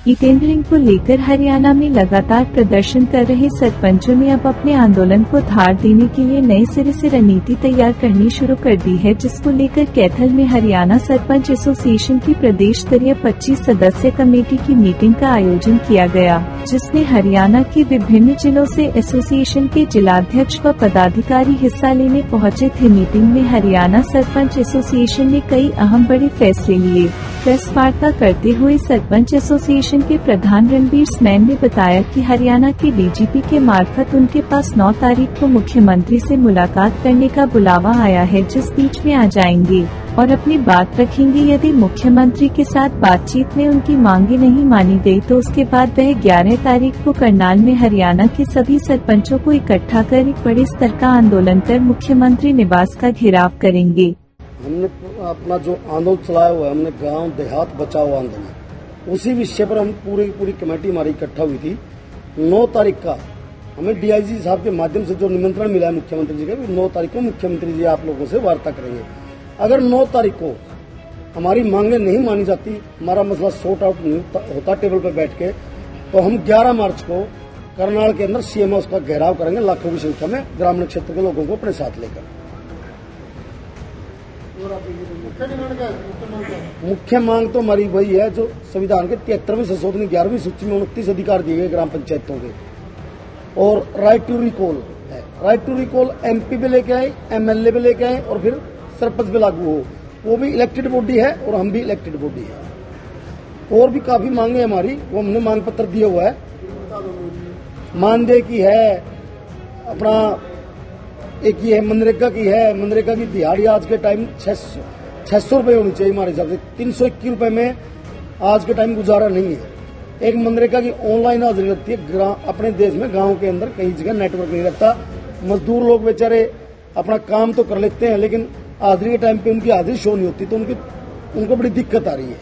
ई-टेंडरिंग को लेकर हरियाणा में लगातार प्रदर्शन कर रहे सरपंचों ने अब अपने आंदोलन को धार देने के लिए नए सिरे से रणनीति तैयार करनी शुरू कर दी है, जिसको लेकर कैथल में हरियाणा सरपंच एसोसिएशन की प्रदेश स्तरीय 25 सदस्य कमेटी की मीटिंग का आयोजन किया गया, जिसमें हरियाणा के विभिन्न जिलों से एसोसिएशन के जिलाध्यक्ष व पदाधिकारी हिस्सा लेने पहुंचे थे। मीटिंग में हरियाणा सरपंच एसोसिएशन ने कई अहम बड़े फैसले लिए। प्रेस वार्ता करते हुए सरपंच एसोसिएशन के प्रधान रणबीर स्मैन ने बताया कि हरियाणा के डीजीपी के मार्फत उनके पास 9 तारीख को मुख्यमंत्री से मुलाकात करने का बुलावा आया है, जिस बीच में आ जाएंगे और अपनी बात रखेंगे। यदि मुख्यमंत्री के साथ बातचीत में उनकी मांगे नहीं मानी गई तो उसके बाद वह 11 तारीख को करनाल में हरियाणा के सभी सरपंचों को इकट्ठा कर एक बड़े स्तर का आंदोलन कर मुख्यमंत्री निवास का घेराव करेंगे। हमने अपना जो आंदोलन चलाया हुआ है, हमने गांव देहात बचाओ आंदोलन, उसी विषय पर हम पूरी कमेटी हमारी इकट्ठा हुई थी। 9 तारीख का हमें डीआईजी साहब के माध्यम से जो निमंत्रण मिला है मुख्यमंत्री जी का, 9 तारीख को मुख्यमंत्री जी आप लोगों से वार्ता करेंगे। अगर 9 तारीख को हमारी मांगे नहीं मानी जाती, हमारा मसला सॉर्ट आउट नहीं होता टेबल पर बैठ के, तो हम 11 मार्च को करनाल के अंदर सीएम हाउस का घेराव करेंगे, लाखों की संख्या में ग्रामीण क्षेत्र के लोगों को अपने साथ लेकर। मुख्य मांग तो हमारी वही है जो संविधान के 73वें संशोधन 11वीं सूची में 29 अधिकार दिए गए ग्राम पंचायतों के, और राइट टू रिकॉल है। राइट टू रिकॉल एमपी भी लेके आए, एमएलए भी लेके आए और फिर सरपंच भी लागू हो, वो भी इलेक्टेड बॉडी है और हम भी इलेक्टेड बॉडी है। और भी काफी मांगे हमारी, वो हमने मांग पत्र दिया हुआ है। मानदेय की है, अपना एक ये है मनरेगा की है। मनरेगा की दिहाड़ी आज के टाइम 600 रुपये होनी चाहिए हमारे हिसाब से। 321 रुपये में आज के टाइम गुजारा नहीं है। एक मनरेगा की ऑनलाइन हाजिरी लगती है। अपने देश में गांव के अंदर कई जगह नेटवर्क नहीं लगता। मजदूर लोग बेचारे अपना काम तो कर लेते हैं, लेकिन हाजिरी के टाइम पे उनकी हाजिरी शो नहीं होती, तो उनको बड़ी दिक्कत आ रही है।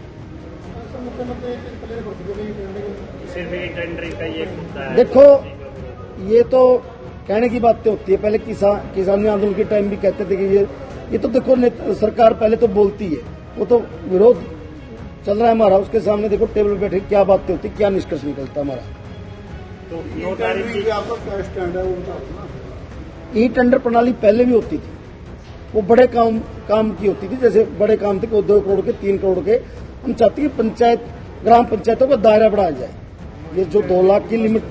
देखो, ये तो कहने की बातें होती है। पहले किसानी आंदोलन के टाइम भी कहते थे कि ये तो देखो सरकार पहले तो बोलती है, वो तो विरोध चल रहा है हमारा, उसके सामने देखो टेबल पर बैठे क्या बातें होती, क्या निष्कर्ष निकलता हमारा। तो ई टेंडर प्रणाली पहले भी होती थी, वो बड़े काम की होती थी। जैसे बड़े काम थे 2 करोड़ के, 3 करोड़ के। हम चाहते हैं पंचायत ग्राम पंचायतों का दायरा बढ़ाया जाए। ये जो 2 लाख की लिमिट,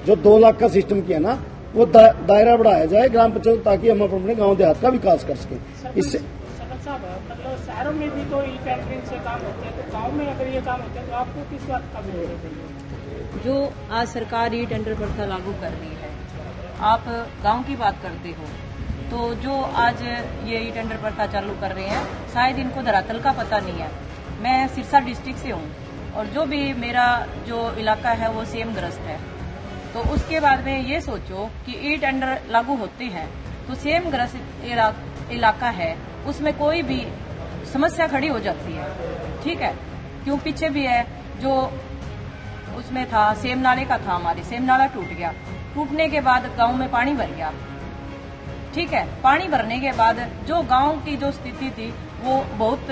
जो 2 लाख का सिस्टम किया ना, वो दायरा बढ़ाया जाए ग्राम पंचायत, ताकि हम अपने गांव देहात का विकास कर सकें। इससे मतलब शहरों में भी तो ई टेंडरिंग से काम होते हैं, तो गांव में अगर ये काम होते हैं तो आपको किस बात का विरोध है? जो आज सरकार ई टेंडर प्रथा लागू कर रही है, आप गांव की बात करते हो, तो जो आज ये ई टेंडर प्रथा चालू कर रहे हैं, शायद इनको धरातल का पता नहीं है। मैं सिरसा डिस्ट्रिक्ट से हूँ और जो भी मेरा जो इलाका है वो सेम ग्रस्त है। तो उसके बाद में ये सोचो कि ई टेंडर लागू होते हैं तो सेम ग्रस्त इलाका है, उसमें कोई भी समस्या खड़ी हो जाती है। ठीक है, क्यों पीछे भी है जो उसमें था, सेम नाले का था, हमारे सेम नाला टूट गया। टूटने के बाद गांव में पानी भर गया। ठीक है, पानी भरने के बाद जो गांव की जो स्थिति थी वो बहुत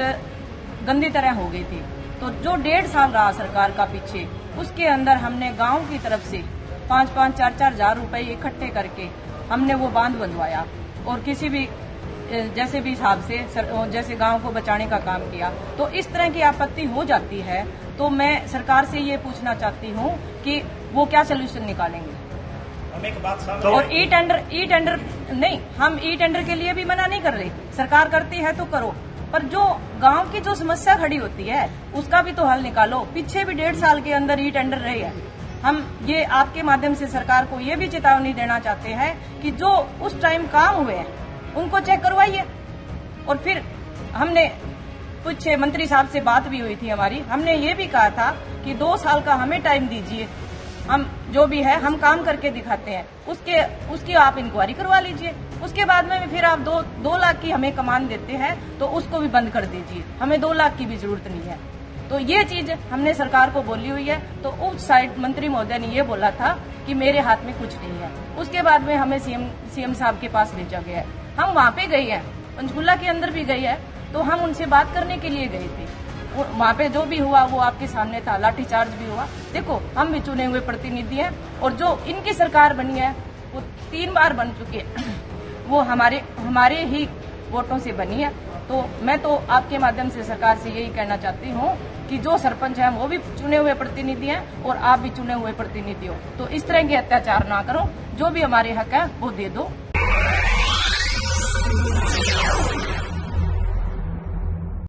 गंदी तरह हो गई थी। तो जो 1.5 साल रहा सरकार का पीछे, उसके अंदर हमने गांव की तरफ से 5-5, 4-4 हजार रुपए इकट्ठे करके हमने वो बांध बनवाया और किसी भी जैसे भी हिसाब से जैसे गांव को बचाने का काम किया। तो इस तरह की आपत्ति हो जाती है तो मैं सरकार से ये पूछना चाहती हूँ कि वो क्या सोल्यूशन निकालेंगे। हम एक बात और ई टेंडर नहीं, हम ई टेंडर के लिए भी मना नहीं कर रहे, सरकार करती है तो करो, पर जो गांव की जो समस्या खड़ी होती है उसका भी तो हल निकालो। पीछे भी 1.5 साल के अंदर ई टेंडर रहे हैं। हम ये आपके माध्यम से सरकार को ये भी चेतावनी देना चाहते हैं कि जो उस टाइम काम हुए हैं उनको चेक करवाइए। और फिर हमने कुछ मंत्री साहब से बात भी हुई थी हमारी, हमने ये भी कहा था कि 2 साल का हमें टाइम दीजिए, हम जो भी है हम काम करके दिखाते हैं, उसकी आप इंक्वायरी करवा लीजिए। उसके बाद में फिर आप 2 लाख की हमें कमान देते हैं तो उसको भी बंद कर दीजिए, हमें 2 लाख की भी जरूरत नहीं है। तो ये चीज हमने सरकार को बोली हुई है। तो उस साइड मंत्री महोदय ने ये बोला था कि मेरे हाथ में कुछ नहीं है। उसके बाद में हमें सीएम साहब के पास भेजा गया है। हम वहां पे गए हैं, पंचकुला के अंदर भी गए हैं, तो हम उनसे बात करने के लिए गए थे। वहाँ पे जो भी हुआ वो आपके सामने था, लाठीचार्ज भी हुआ। देखो, हम भी चुने हुए प्रतिनिधि हैं और जो इनकी सरकार बनी है वो 3 बार बन चुकी है, वो हमारे ही वोटों से बनी है। तो मैं तो आपके माध्यम से सरकार से यही कहना चाहती हूँ कि जो सरपंच हैं वो भी चुने हुए प्रतिनिधि हैं और आप भी चुने हुए प्रतिनिधि हो, तो इस तरह के अत्याचार ना करो, जो भी हमारे हक है वो दे दो।